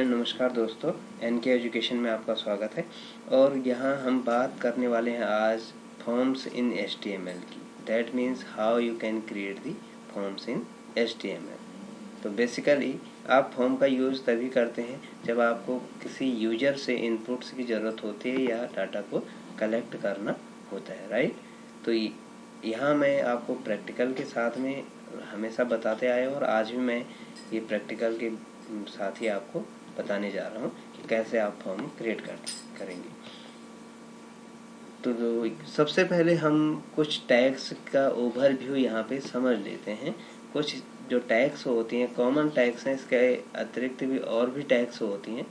And नमस्कार दोस्तों, N K education में आपका स्वागत है। और यहाँ हम बात करने वाले हैं आज फॉर्म्स इन एचटीएमएल की। That means how you can create the forms in HTML. तो बेसिकली आप फॉर्म का यूज़ तभी करते हैं जब आपको किसी यूजर से इनपुट्स की ज़रूरत होती है या डाटा को कलेक्ट करना होता है, राइट। तो यहाँ मैं आपको प्रैक्टिकल के साथ में हमेशा बताते आए और आज भी मैं ये प्रैक्टिकल के साथ ही आपको बताने जा रहा हूँ कि कैसे आप फॉर्म क्रिएट करेंगे। तो सबसे पहले हम कुछ टैग्स का ओवरव्यू यहाँ पे समझ लेते हैं। कुछ जो टैग्स होती हैं कॉमन टैग्स हैं, इसके अतिरिक्त भी और भी टैग्स होती हैं।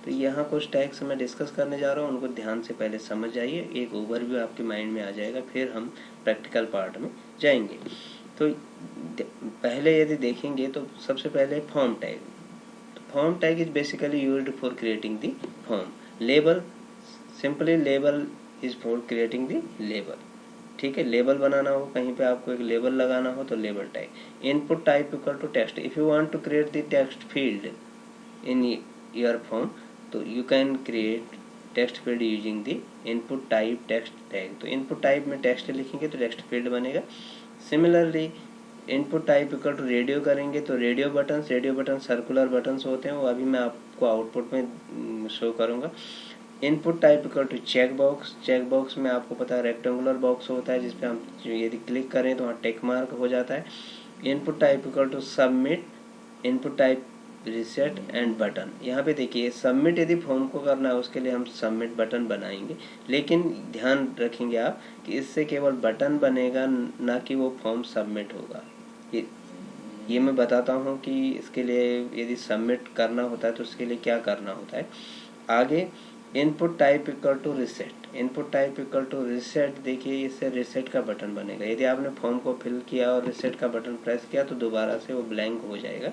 तो यहाँ कुछ टैग्स मैं डिस्कस करने जा रहा हूँ, उनको ध्यान से पहले समझ जाइए, एक ओवरव्यू आपके माइंड में आ जाएगा, फिर हम प्रैक्टिकल पार्ट में जाएंगे। तो पहले यदि देखेंगे तो सबसे पहले form tag. Form tag is basically used for creating the form. Label, simply label is for creating the label. ठीक है, लेबल बनाना हो, कहीं पे आपको एक लेबल लगाना हो तो label tag. Input type equal to text. If you want to create the text field in your form तो you can create text field using the input type text tag. तो इनपुट टाइप में text लिखेंगे तो text field बनेगा। Similarly input type equal to radio करेंगे तो radio button circular buttons होते हैं, वो अभी मैं आपको आउटपुट में शो करूँगा। Input type equal to check box में आपको पता है रेक्टेंगुलर बॉक्स होता है जिसपे हम यदि क्लिक करें तो वहाँ टिक मार्क हो जाता है। Input type equal to submit, input type reset and button. यहाँ पे देखिए सबमिट यदि फॉर्म को करना है उसके लिए हम सबमिट बटन बनाएंगे, लेकिन ध्यान रखेंगे आप कि इससे केवल बटन बनेगा, ना कि वो फॉर्म सबमिट होगा। ये मैं बताता हूँ कि इसके लिए यदि सबमिट करना होता है तो उसके लिए क्या करना होता है। आगे input type equal to reset, input type equal to reset, देखिए इससे रिसेट का बटन बनेगा। यदि आपने फॉर्म को फिल किया और रिसेट का बटन प्रेस किया तो दोबारा से वो ब्लैंक हो जाएगा।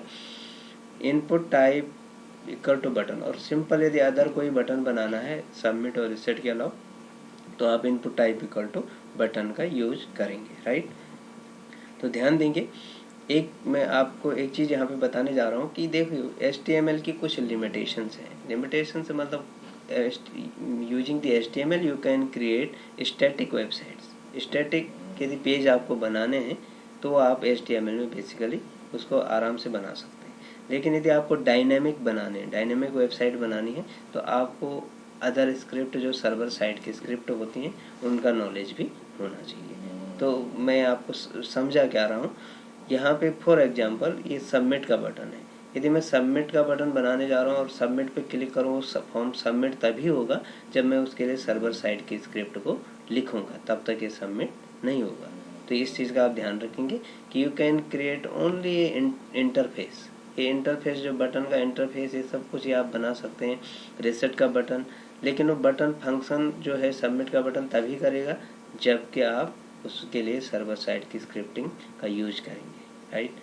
Input type equal to button, और सिंपल यदि अदर कोई बटन बनाना है सबमिट और रिसेट के अलावा तो आप input type equal to button का यूज करेंगे, राइट। तो ध्यान देंगे, एक मैं आपको एक चीज़ यहाँ पे बताने जा रहा हूँ कि देखिए HTML की कुछ लिमिटेशंस हैं। लिमिटेशन से मतलब using the HTML you can create static websites. Static यदि पेज आपको बनाने हैं तो आप HTML में बेसिकली उसको आराम से बना सकते हैं, लेकिन यदि आपको डायनेमिक बनाने हैं, डायनेमिक वेबसाइट बनानी है तो आपको अदर स्क्रिप्ट जो सर्वर साइड की स्क्रिप्ट होती हैं उनका नॉलेज भी होना चाहिए। तो मैं आपको समझा क्या रहा हूँ यहाँ पे। फॉर एग्जांपल ये सबमिट का बटन है, यदि मैं सबमिट का बटन बनाने जा रहा हूँ और सबमिट पे क्लिक करूँ, फॉर्म सबमिट तभी होगा जब मैं उसके लिए सर्वर साइड की स्क्रिप्ट को लिखूँगा, तब तक ये सबमिट नहीं होगा। तो इस चीज़ का आप ध्यान रखेंगे कि you can create only interface. ये इंटरफेस जो बटन का इंटरफेस ये सब कुछ ये आप बना सकते हैं। रिसेट का बटन, लेकिन वो बटन फंक्शन जो है सबमिट का बटन तभी करेगा जबकि आप उसके लिए सर्वर साइड की स्क्रिप्टिंग का यूज करेंगे, राइट।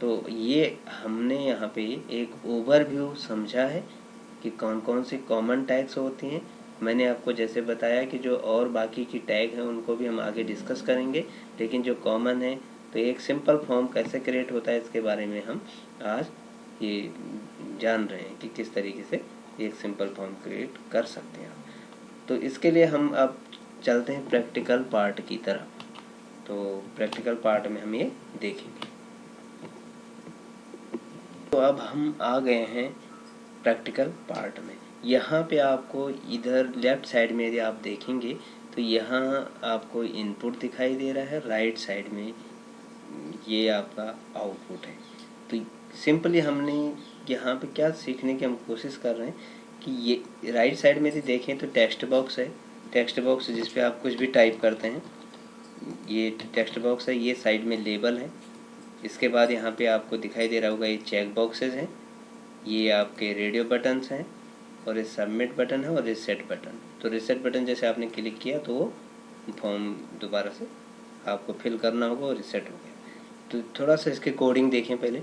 तो ये हमने यहाँ पे एक ओवरव्यू समझा है कि कौन कौन सी कॉमन टैग्स होती हैं। मैंने आपको जैसे बताया कि जो और बाकी की टैग हैं उनको भी हम आगे डिस्कस करेंगे, लेकिन जो कॉमन है तो एक सिंपल फॉर्म कैसे क्रिएट होता है इसके बारे में हम आज ये जान रहे हैं कि किस तरीके से एक सिंपल फॉर्म क्रिएट कर सकते हैं। तो इसके लिए हम अब चलते हैं प्रैक्टिकल पार्ट की तरफ। तो प्रैक्टिकल पार्ट में हम ये देखेंगे। तो अब हम आ गए हैं प्रैक्टिकल पार्ट में। यहाँ पे आपको इधर लेफ्ट साइड में यदि आप देखेंगे तो यहाँ आपको इनपुट दिखाई दे रहा है, राइट साइड में ये आपका आउटपुट है। तो सिंपली हमने यहाँ पे क्या सीखने की हम कोशिश कर रहे हैं कि ये राइट साइड में यदि देखें तो टेक्स्ट बॉक्स है, टेक्स्ट बॉक्स जिस पे आप कुछ भी टाइप करते हैं, ये टेक्स्ट बॉक्स है। ये साइड में लेबल है। इसके बाद यहाँ पे आपको दिखाई दे रहा होगा ये चेक बॉक्सेस हैं, ये आपके रेडियो बटन्स हैं, और ये सबमिट बटन है और रिसेट बटन। तो रिसेट बटन जैसे आपने क्लिक किया तो वो फॉर्म दोबारा से आपको फिल करना होगा और रिसेट हो गया। तो थोड़ा सा इसके कोडिंग देखें पहले।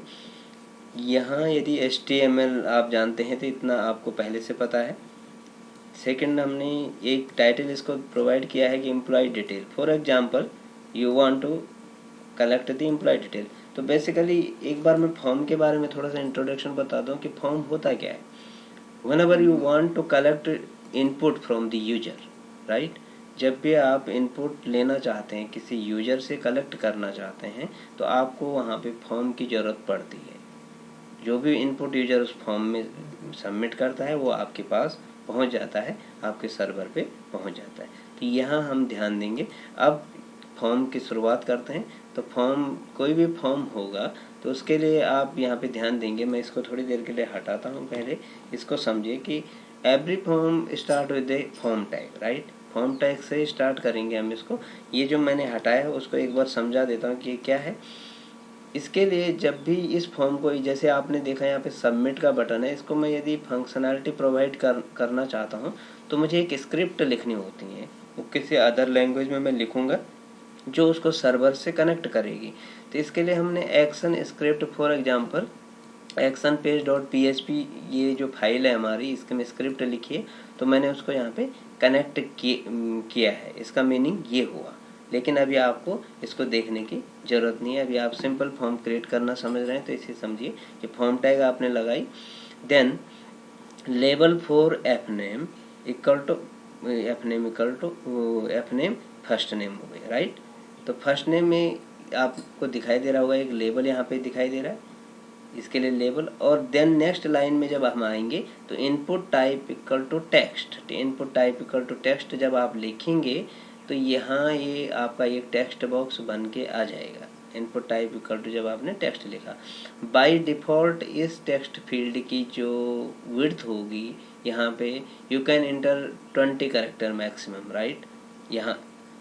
यहाँ यदि HTML आप जानते हैं तो इतना आपको पहले से पता है। सेकंड हमने एक टाइटल इसको प्रोवाइड किया है कि employee detail. For example you want to collect the employee detail. तो बेसिकली एक बार मैं फॉर्म के बारे में थोड़ा सा इंट्रोडक्शन बता दूं कि फॉर्म होता क्या है। whenever you want to collect input from the user, right? जब भी आप इनपुट लेना चाहते हैं, किसी यूजर से कलेक्ट करना चाहते हैं, तो आपको वहाँ पे फॉर्म की ज़रूरत पड़ती है। जो भी इनपुट यूजर उस फॉर्म में सबमिट करता है वो आपके पास पहुंच जाता है, आपके सर्वर पे पहुंच जाता है। तो यहाँ हम ध्यान देंगे। अब फॉर्म की शुरुआत करते हैं। तो फॉर्म, कोई भी फॉर्म होगा तो उसके लिए आप यहाँ पे ध्यान देंगे। मैं इसको थोड़ी देर के लिए हटाता हूँ। पहले इसको समझिए कि every form start with A form tag, right? Form tag से स्टार्ट करेंगे हम इसको। ये जो मैंने हटाया है उसको एक बार समझा देता हूँ कि ये क्या है। इसके लिए जब भी इस फॉर्म को, जैसे आपने देखा यहाँ पे सबमिट का बटन है, इसको मैं यदि फंक्शनैलिटी प्रोवाइड करना चाहता हूँ तो मुझे एक स्क्रिप्ट लिखनी होती है। वो किसी अदर लैंग्वेज में मैं लिखूँगा जो उसको सर्वर से कनेक्ट करेगी। तो इसके लिए हमने action script, for example action page dot PHP, ये जो फाइल है हमारी, इसके में स्क्रिप्ट लिखी है। तो मैंने उसको यहाँ पे कनेक्ट किया है। इसका मीनिंग ये हुआ। लेकिन अभी आपको इसको देखने की ज़रूरत नहीं है। अभी आप सिंपल फॉर्म क्रिएट करना समझ रहे हैं तो इसे समझिए कि फॉर्म टैग आपने लगाई, then label for F name equal to F name first name हो गया, राइट? तो फर्स्ट नेम में आपको दिखाई दे रहा होगा एक लेबल यहाँ पे दिखाई दे रहा है, इसके लिए लेबल। और देन नेक्स्ट लाइन में जब हम आएंगे तो input type equal to text, input type equal to text जब आप लिखेंगे तो यहाँ ये आपका एक टेक्स्ट बॉक्स बन के आ जाएगा। इनपुट टाइप इक्वल टू जब आपने टेक्स्ट लिखा, बाय डिफ़ॉल्ट इस टेक्स्ट फील्ड की जो विड्थ होगी यहाँ पे, you can inter 20 character maximum, right? यहाँ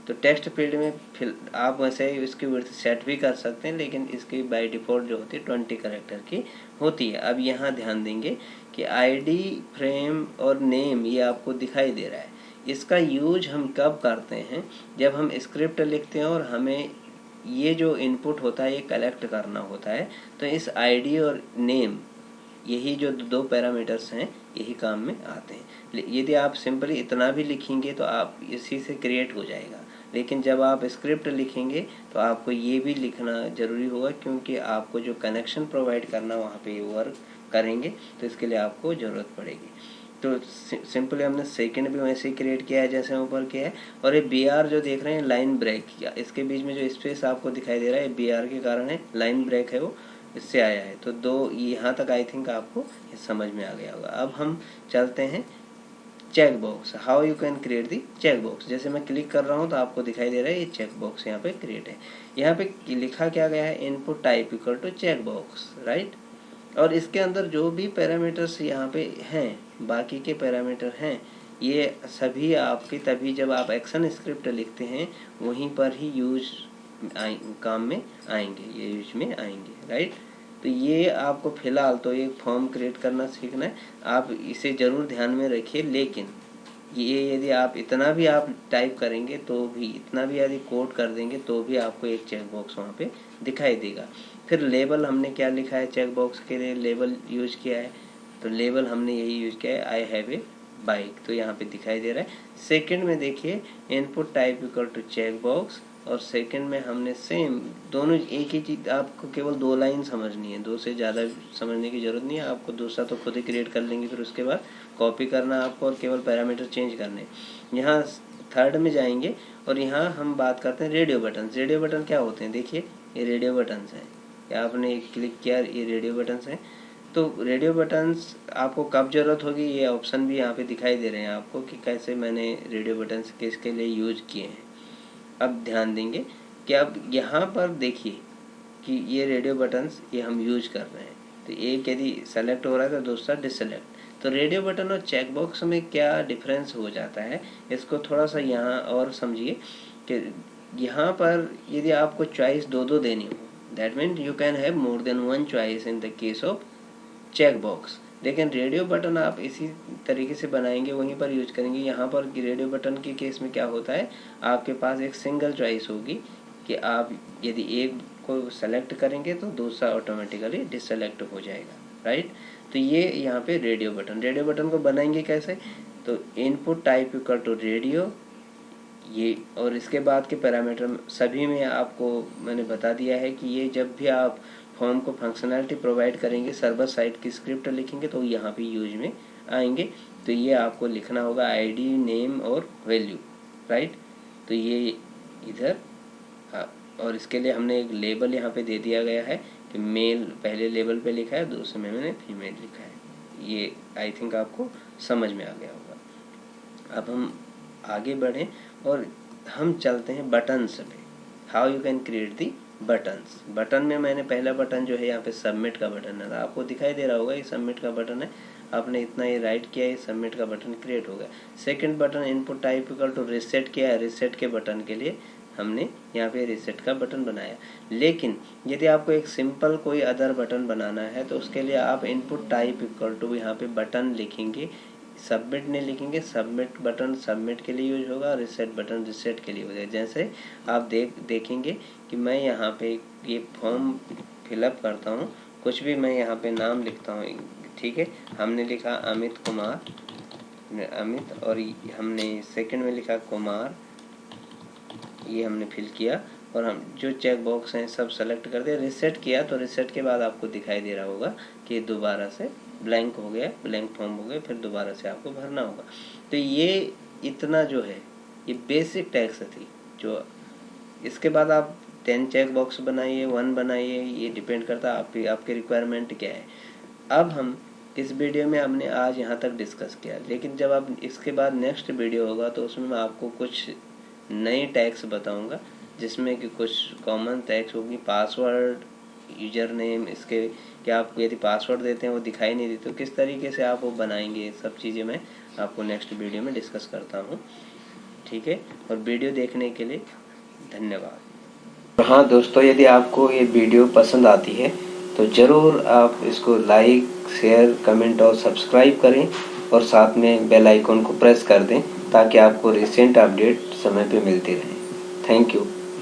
तो टेक्स्ट फील्ड में फिर आप वैसे इसकी विड्थ सेट भी कर सकते हैं, लेकिन इसकी बाय डिफ़ॉल्ट जो होती है 20 कैरेक्टर की होती है। अब यहाँ ध्यान देंगे कि आईडी, फ्रेम और नेम ये आपको दिखाई दे रहा है। इसका यूज हम कब करते हैं? जब हम स्क्रिप्ट लिखते हैं और हमें ये जो इनपुट होता है ये कलेक्ट करना होता है। तो इस आईडी और नेम, यही जो दो पैरामीटर्स हैं, यही काम में आते हैं। यदि आप सिंपली इतना भी लिखेंगे तो आप इसी से क्रिएट हो जाएगा। लेकिन जब आप स्क्रिप्ट लिखेंगे तो आपको ये भी लिखना ज़रूरी होगा, क्योंकि आपको जो कनेक्शन प्रोवाइड करना वहाँ पे वर्क करेंगे तो इसके लिए आपको ज़रूरत पड़ेगी। तो सिंपली हमने सेकंड भी वैसे ही क्रिएट किया है जैसे ऊपर किया है। और ये BR जो देख रहे हैं, लाइन ब्रेक किया, इसके बीच में जो स्पेस आपको दिखाई दे रहा है BR के कारण है, लाइन ब्रेक है वो, इससे आया है। तो दो यहाँ तक आई थिंक आपको ये समझ में आ गया होगा। अब हम चलते हैं check box, how you can create the check box. जैसे मैं क्लिक कर रहा हूँ तो आपको दिखाई दे रहा है ये चेक बॉक्स यहाँ पे क्रिएट है। यहाँ पे लिखा क्या गया है, input type equal to check box, right? और इसके अंदर जो भी पैरामीटर्स यहाँ पे हैं, बाकी के पैरामीटर हैं, ये सभी आपके तभी जब आप एक्शन स्क्रिप्ट लिखते हैं वहीं पर ही काम में आएंगे, ये यूज में आएंगे, राइट? तो ये आपको फिलहाल तो एक फॉर्म क्रिएट करना सीखना है, आप इसे ज़रूर ध्यान में रखिए। लेकिन ये यदि आप इतना भी आप टाइप करेंगे तो भी, इतना भी यदि कोड कर देंगे तो भी आपको एक चेक बॉक्स वहाँ पे दिखाई देगा। फिर लेबल हमने क्या लिखा है, चेक बॉक्स के लिए लेबल यूज किया है। तो लेबल हमने यही यूज किया है, आई हैव ए बाइक, तो यहाँ पे दिखाई दे रहा है। सेकंड में देखिए input type equal to check box, और सेकंड में हमने सेम, दोनों एक ही चीज़, आपको केवल 2 लाइन समझनी है, 2 से ज़्यादा समझने की ज़रूरत नहीं है। आपको दूसरा तो खुद ही क्रिएट कर लेंगे, फिर उसके बाद कॉपी करना आपको और केवल पैरामीटर चेंज करने। यहाँ थर्ड में जाएंगे और यहाँ हम बात करते हैं रेडियो बटन। रेडियो बटन क्या होते हैं, देखिए ये रेडियो बटन्स हैं, या आपने क्लिक किया, ये रेडियो बटन्स हैं। तो रेडियो बटन्स आपको कब ज़रूरत होगी, ये ऑप्शन भी यहाँ पे दिखाई दे रहे हैं आपको कि कैसे मैंने रेडियो बटन्स किसके लिए यूज किए हैं। अब ध्यान देंगे कि अब यहाँ पर देखिए कि ये रेडियो बटन्स ये हम यूज कर रहे हैं। तो एक यदि सेलेक्ट हो रहा है तो दूसरा डिससेलेक्ट। तो रेडियो बटन और चेक बॉक्स में क्या डिफरेंस हो जाता है, इसको थोड़ा सा यहाँ और समझिए कि यहाँ पर यदि आपको चॉइस दो देनी हो, that mean you can have more than one choice in the case of check box. लेकिन रेडियो बटन आप इसी तरीके से बनाएंगे, वहीं पर यूज करेंगे। यहाँ पर रेडियो बटन के केस में क्या होता है, आपके पास एक सिंगल चॉइस होगी कि आप यदि एक को सेलेक्ट करेंगे तो दूसरा ऑटोमेटिकली डिससेलेक्ट हो जाएगा, राइट? तो ये यहाँ पे रेडियो बटन को बनाएंगे कैसे, तो input type equal to radio, ये, और इसके बाद के पैरामीटर सभी में आपको मैंने बता दिया है कि ये जब भी आप फॉर्म को फंक्शनैलिटी प्रोवाइड करेंगे, सर्वर साइड की स्क्रिप्ट लिखेंगे तो यहाँ पे यूज में आएंगे तो ये आपको लिखना होगा आईडी, नेम और वैल्यू, राइट। तो ये इधर और इसके लिए हमने एक लेबल यहाँ पे दे दिया गया है कि मेल पहले लेबल पे लिखा है, दूसरे में मैंने फीमेल लिखा है। ये आई थिंक आपको समझ में आ गया होगा। अब हम आगे बढ़ें और हम चलते हैं बटन्स पे। How you can create the buttons. Button में मैंने पहला बटन जो है यहाँ पे सबमिट का बटन है, आपको दिखाई दे रहा होगा ये सबमिट का बटन है। आपने इतना ये राइट किया, ये सबमिट का बटन क्रिएट हो गया। Second button input type equal to reset किया है, रिसेट के बटन के लिए हमने यहाँ पे रिसेट का बटन बनाया। लेकिन यदि आपको एक सिंपल कोई अदर बटन बनाना है तो उसके लिए आप इनपुट टाइप इक्वल टू यहाँ पे बटन लिखेंगे, सबमिट नहीं लिखेंगे। सबमिट बटन सबमिट के लिए यूज होगा, रिसेट बटन रिसेट के लिए हो जाएगा। जैसे आप देखेंगे कि मैं यहाँ पे ये फॉर्म फिलअप करता हूँ, कुछ भी मैं यहाँ पे नाम लिखता हूँ, ठीक है। हमने लिखा अमित कुमार, अमित, और हमने सेकंड में लिखा कुमार, ये हमने फिल किया और हम जो चेक बॉक्स हैं सब सेलेक्ट कर दिया। रिसेट किया तो रिसेट के बाद आपको दिखाई दे रहा होगा कि दोबारा से ब्लैंक हो गया, ब्लैंक फॉर्म हो गया, फिर दोबारा से आपको भरना होगा। तो ये इतना जो है ये बेसिक टैक्स थी। जो इसके बाद आप 10 चेक बॉक्स बनाइए, 1 बनाइए, ये डिपेंड करता है आपके रिक्वायरमेंट क्या है। अब हम इस वीडियो में हमने आज यहाँ तक डिस्कस किया, लेकिन जब आप इसके बाद नेक्स्ट वीडियो होगा तो उसमें मैं आपको कुछ नई टैक्स बताऊंगा, जिसमें कि कुछ कॉमन टैक्स होगी। पासवर्ड, यूजर नेम, इसके क्या आप यदि पासवर्ड देते हैं वो दिखाई नहीं देते, तो किस तरीके से आप वो बनाएंगे, ये सब चीज़ें मैं आपको नेक्स्ट वीडियो में डिस्कस करता हूँ, ठीक है। और वीडियो देखने के लिए धन्यवाद। हाँ दोस्तों, यदि आपको ये वीडियो पसंद आती है तो ज़रूर आप इसको लाइक, शेयर, कमेंट और सब्सक्राइब करें और साथ में बेल आइकन को प्रेस कर दें ताकि आपको रिसेंट अपडेट समय पे मिलती रहे। Thank you.